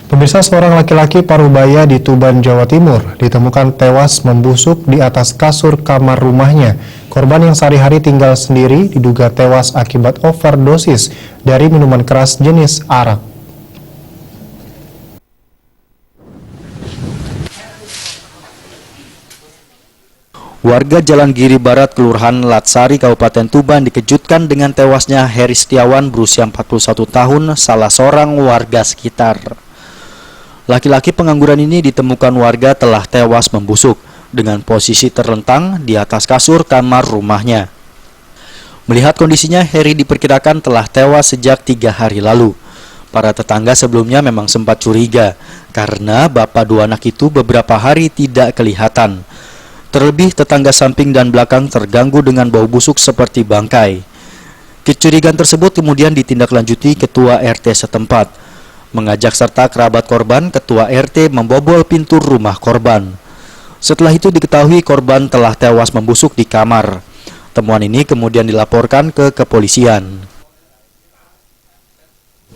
Pemirsa, seorang laki-laki Parubaya di Tuban, Jawa Timur ditemukan tewas membusuk di atas kasur kamar rumahnya. Korban yang sehari-hari tinggal sendiri diduga tewas akibat overdosis dari minuman keras jenis arak. Warga Jalan Giri Barat, Kelurahan Latsari, Kabupaten Tuban dikejutkan dengan tewasnya Heri Setiawan berusia 41 tahun, salah seorang warga sekitar. Laki-laki pengangguran ini ditemukan warga telah tewas membusuk dengan posisi terlentang di atas kasur kamar rumahnya. Melihat kondisinya, Heri diperkirakan telah tewas sejak 3 hari lalu. Para tetangga sebelumnya memang sempat curiga karena bapak dua anak itu beberapa hari tidak kelihatan. Terlebih tetangga samping dan belakang terganggu dengan bau busuk seperti bangkai. Kecurigaan tersebut kemudian ditindaklanjuti Ketua RT setempat. Mengajak serta kerabat korban, Ketua RT membobol pintu rumah korban. Setelah itu diketahui korban telah tewas membusuk di kamar. Temuan ini kemudian dilaporkan ke kepolisian.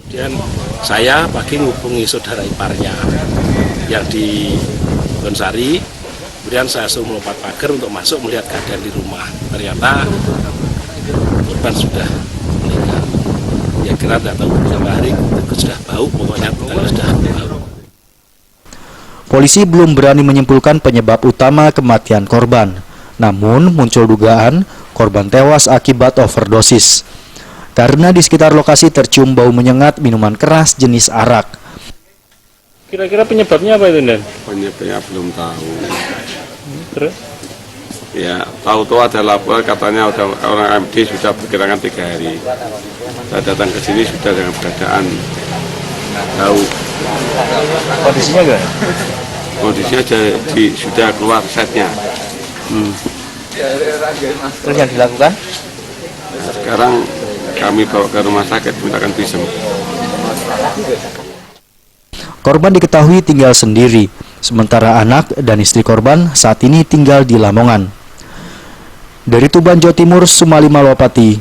Kemudian saya pagi menghubungi saudara iparnya yang di Bonsari. Kemudian saya suruh melompat pagar untuk masuk melihat keadaan di rumah. Ternyata korban sudah meninggal. Ya kira tidak tahu berapa hari itu sudah bau, pokoknya sudah bau. Polisi belum berani menyimpulkan penyebab utama kematian korban. Namun muncul dugaan korban tewas akibat overdosis. Karena di sekitar lokasi tercium bau menyengat minuman keras jenis arak. Kira-kira penyebabnya apa itu, Dan? Penyebabnya belum tahu. Terus? Ya, tahu-tahu ada lapor katanya orang MD sudah perkirakan 3 hari. Saya datang ke sini sudah dengan keadaan tahu. Kondisinya gimana? Kondisinya sudah keluar setnya. Terus yang dilakukan? Sekarang kami bawa ke rumah sakit menggunakan visum. Korban diketahui tinggal sendiri, sementara anak dan istri korban saat ini tinggal di Lamongan. Dari Tuban, Jawa Timur, Sumali Malwapati,